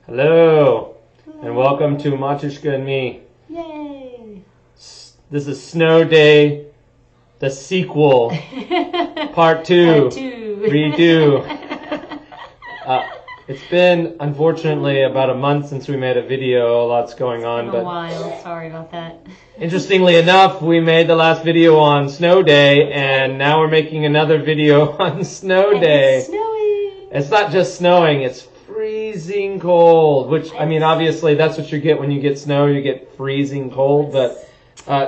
Hello, and welcome to Matushka and me. Yay! This is Snow Day, the sequel, part 2, redo. It's been, unfortunately, about a month since we made a video. A lot's going on, It's been a while. Sorry about that. Interestingly enough, we made the last video on Snow Day, and now we're making another video on Snow Day. It's snowing. It's not just snowing, it's freezing cold, which, I mean, obviously that's what you get when you get snow, you get freezing cold, but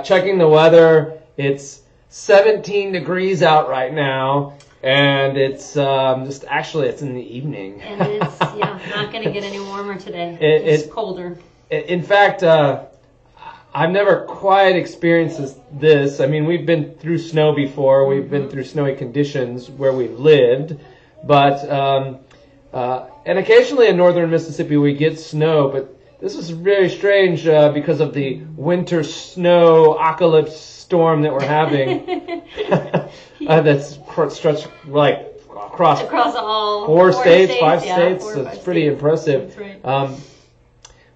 checking the weather, it's 17 degrees out right now, and it's it's in the evening. And it's, not going to get any warmer today. It's colder. In fact, I've never quite experienced this. I mean, we've been through snow before, we've been through snowy conditions where we've lived, but and occasionally in northern Mississippi we get snow, but this is very strange because of the winter snow-apocalypse storm that we're having. That's stretched like across all four states, five states. So it's pretty impressive. That's right.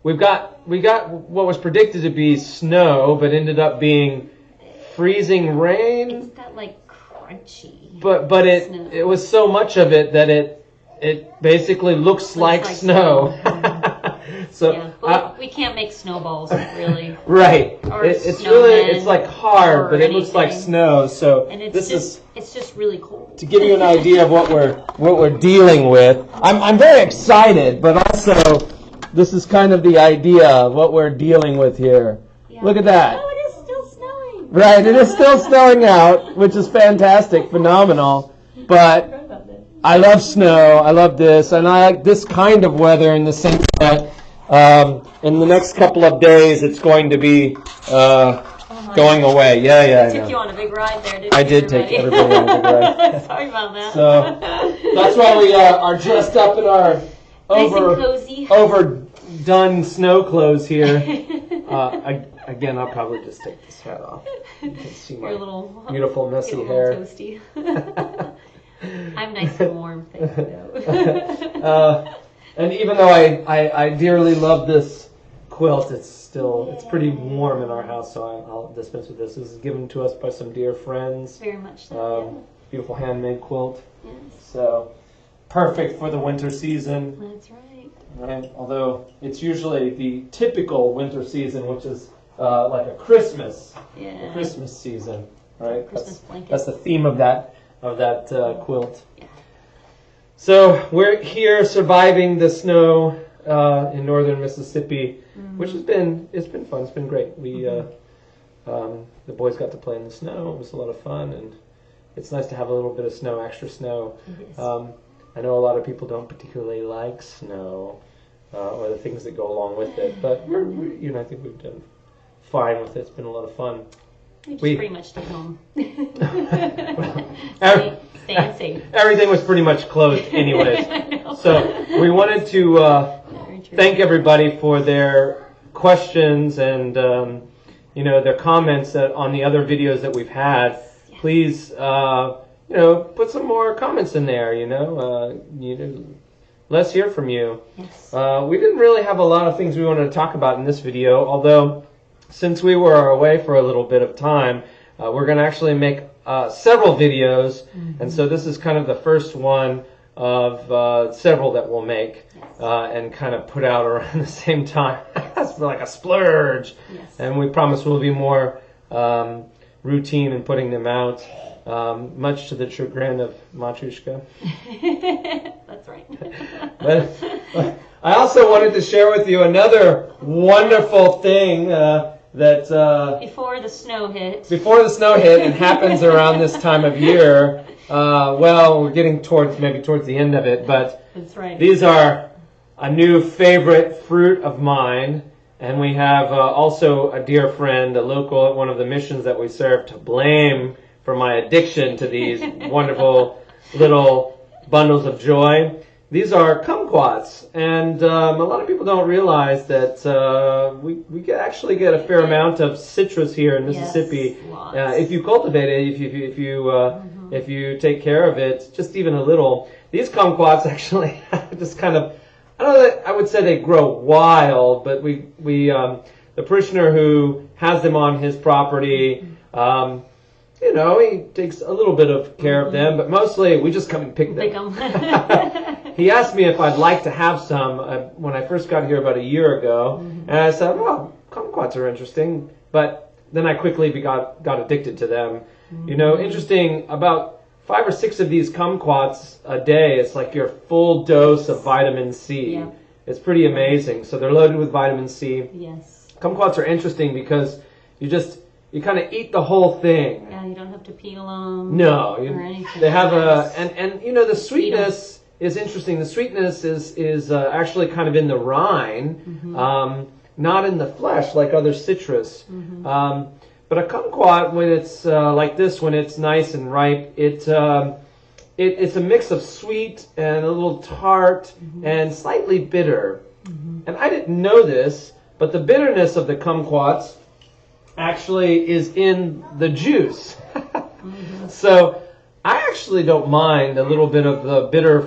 We got what was predicted to be snow, but ended up being freezing rain. It's that like crunchy. But it was so much of it that it basically looks like snow. So yeah. Well, we can't make snowballs, really. Right. It's like hard, but it looks like snow. So and it's just really cold. To give you an idea of what we're dealing with, I'm very excited, but also this is kind of the idea of what we're dealing with here. Yeah. Look at that. Oh, it is still snowing. Right, it is still snowing out, which is fantastic, phenomenal. But I love snow, I love this, and I like this kind of weather in the sense that in the next couple of days it's going to be going away. I took you on a big ride there, didn't you? I did take everybody on a big ride. Sorry about that. So that's why we are dressed up in our overdone snow clothes here. Again, I'll probably just take this hat off. You can see my beautiful messy hair. Toasty. I'm nice and warm, thank you. And even though I dearly love this quilt, it's pretty warm in our house, so I'll dispense with this. This is given to us by some dear friends. Very much so. Beautiful handmade quilt. Yes. So perfect for the winter season. That's right. Right. Although it's usually the typical winter season, which is like a Christmas season, right? Christmas blanket. That's the theme of that quilt. Yeah. So we're here surviving the snow in northern Mississippi, which has been fun. It's been great. We the boys got to play in the snow. It was a lot of fun, and it's nice to have a little bit of snow, extra snow. I know a lot of people don't particularly like snow or the things that go along with it, but I think we've done fine with it. It's been a lot of fun. We pretty much stayed home. Staying safe. Everything was pretty much closed anyways. So we wanted to thank everybody for their questions and their comments on the other videos that we've had. Yes. Please put some more comments in there. Let's hear from you. Yes. We didn't really have a lot of things we wanted to talk about in this video, although since we were away for a little bit of time, we're going to actually make several videos, and so this is kind of the first one of several that we'll make and kind of put out around the same time. It's like a splurge. Yes. And we promise we'll be more routine in putting them out, much to the chagrin of Matushka. That's right. But I also wanted to share with you another wonderful thing that before the snow hit. It happens around this time of year. We're getting towards the end of it, but that's right. These are a new favorite fruit of mine, and we have also a dear friend, a local at one of the missions that we serve, to blame for my addiction to these wonderful little bundles of joy. These are kumquats, and a lot of people don't realize that we actually get a fair amount of citrus here in Mississippi. Yes, if you cultivate it, if you take care of it, just even a little. These kumquats actually just kind of I don't know that I would say they grow wild, but we the parishioner who has them on his property, you know, he takes a little bit of care of them, but mostly we just come and pick them. He asked me if I'd like to have some when I first got here about a year ago, and I said, well, kumquats are interesting, but then I quickly got addicted to them. You know, interesting, about 5 or 6 of these kumquats a day, it's like your full dose of vitamin C. Yeah. It's pretty amazing. So they're loaded with vitamin C. Yes. Kumquats are interesting because you kind of eat the whole thing. Yeah, you don't have to peel them. No, they have and you know, the sweetness is interesting. The sweetness is actually kind of in the rind, not in the flesh like other citrus. But a kumquat, when it's like this, when it's nice and ripe, it's a mix of sweet and a little tart and slightly bitter. And I didn't know this, but the bitterness of the kumquats actually is in the juice. So I actually don't mind a little bit of the bitter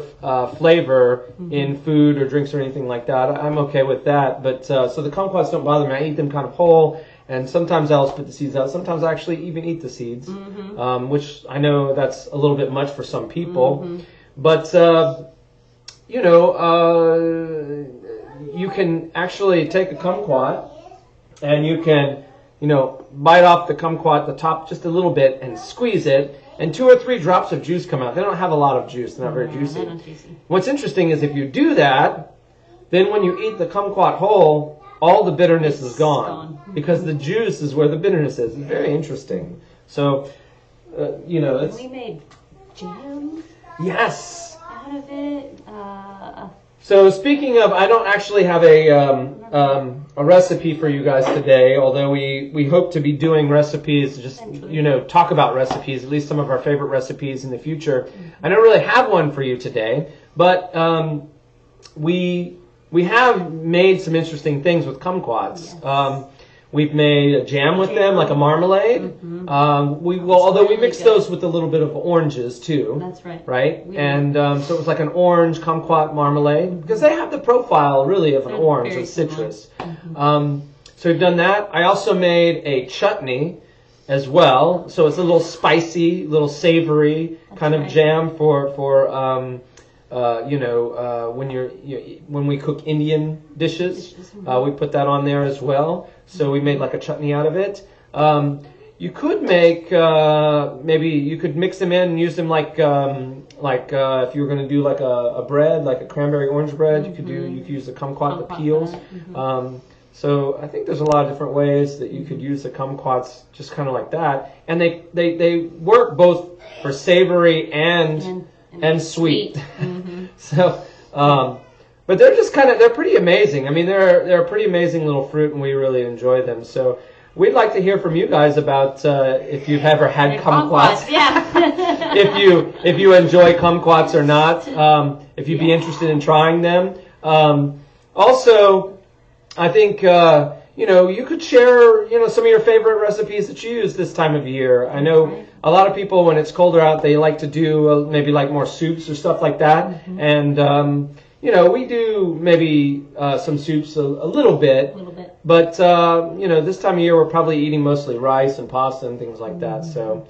flavor in food or drinks or anything like that. I'm okay with that. But so the kumquats don't bother me. I eat them kind of whole, and sometimes I'll spit the seeds out. Sometimes I actually even eat the seeds, which I know that's a little bit much for some people. But you know, you can actually take a kumquat and you can, you know, bite off the kumquat, the top just a little bit, and squeeze it, and 2 or 3 drops of juice come out. They don't have a lot of juice. They're not very juicy. They're not juicy. What's interesting is if you do that, then when you eat the kumquat whole, all the bitterness is gone. Because the juice is where the bitterness is. It's very interesting. So, you know, it's... We made jam. Yes. Out of it. So speaking of, I don't actually have a recipe for you guys today, although we hope to be doing recipes, just, you know, talk about recipes, at least some of our favorite recipes in the future. I don't really have one for you today, but we have made some interesting things with kumquats. Yes. We've made a jam with them, like a marmalade. Although we mix those with a little bit of oranges too. That's right. Right? And so it was like an orange kumquat marmalade, because they have the profile really of an orange, of citrus. So we've done that. I also made a chutney as well. So it's a little spicy, little savory kind of jam for you know, when we cook Indian dishes, we put that on there as well. So we made like a chutney out of it. You could make maybe you could mix them in and use them like if you were going to do like a bread, like a cranberry orange bread. You could use the kumquat, the peels. So I think there's a lot of different ways that you could use the kumquats, just kind of like that. And they work both for savory and sweet. So, but they're just they're pretty amazing. I mean, they're a pretty amazing little fruit, and we really enjoy them. So we'd like to hear from you guys about if you've ever had kumquats. Yeah. if you enjoy kumquats or not. If you'd be interested in trying them. Also, I think you know, you could share, you know, some of your favorite recipes that you use this time of year. I know a lot of people, when it's colder out, they like to do maybe like more soups or stuff like that. And, you know, we do maybe some soups a little bit. But, you know, this time of year, we're probably eating mostly rice and pasta and things like that. So,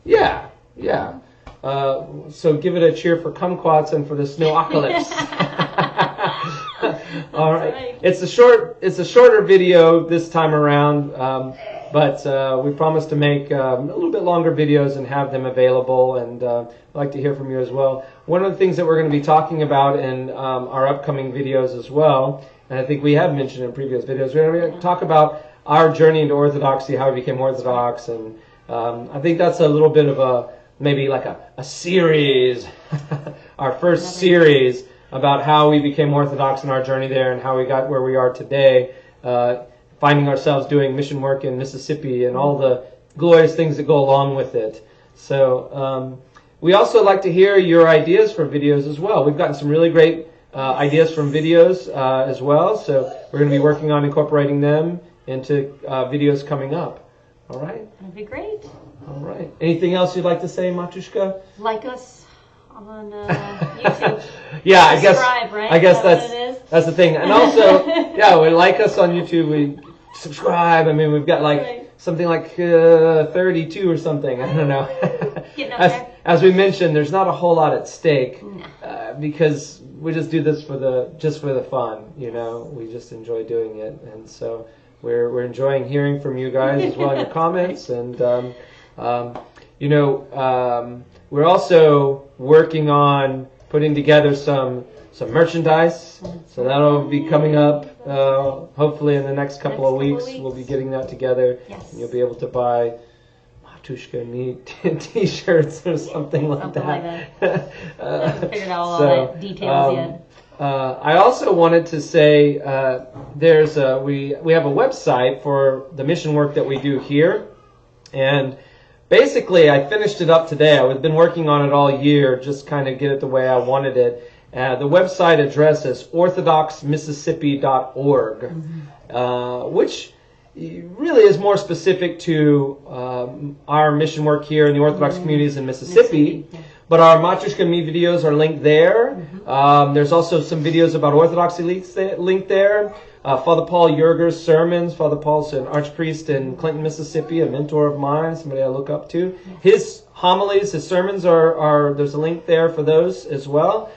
yeah. So give it a cheer for kumquats and for the Snowacolypse. All right. It's a shorter video this time around, but we promise to make a little bit longer videos and have them available, and I'd like to hear from you as well. One of the things that we're going to be talking about in our upcoming videos as well, and I think we have mentioned in previous videos, we're going to talk about our journey into Orthodoxy, how we became Orthodox, and I think that's a little bit of maybe like a series, our first series about how we became Orthodox in our journey there and how we got where we are today, finding ourselves doing mission work in Mississippi and all the glorious things that go along with it. So we also like to hear your ideas for videos as well. We've gotten some really great ideas from videos as well, so we're going to be working on incorporating them into videos coming up. All right? That'd be great. All right. Anything else you'd like to say, Matushka? Like us on YouTube. Yeah, I guess. Subscribe, right? I guess Is that what it is? that's the thing. And also, yeah, we like us on YouTube. We subscribe. I mean, we've got like something like 32 or something. I don't know. Getting up there. As we mentioned, there's not a whole lot at stake No. because we just do this for the fun. You know, we just enjoy doing it, and so we're enjoying hearing from you guys as well in your comments. And we're also working on putting together some merchandise. So that'll be coming up hopefully in the next couple of weeks. We'll be getting that together. Yes. And you'll be able to buy Matushka Neat t-shirts or something like that. I haven't figured out all the details yet. I also wanted to say we have a website for the mission work that we do here, and basically I finished it up today. I've been working on it all year, just kind of get it the way I wanted it. The website address is orthodoxmississippi.org, which really is more specific to our mission work here in the Orthodox communities in Mississippi. But our Matryoshka Me videos are linked there. There's also some videos about Orthodoxy linked there. Father Paul Yerger's sermons. Father Paul's an archpriest in Clinton, Mississippi, a mentor of mine, somebody I look up to. His homilies, his sermons are there's a link there for those as well.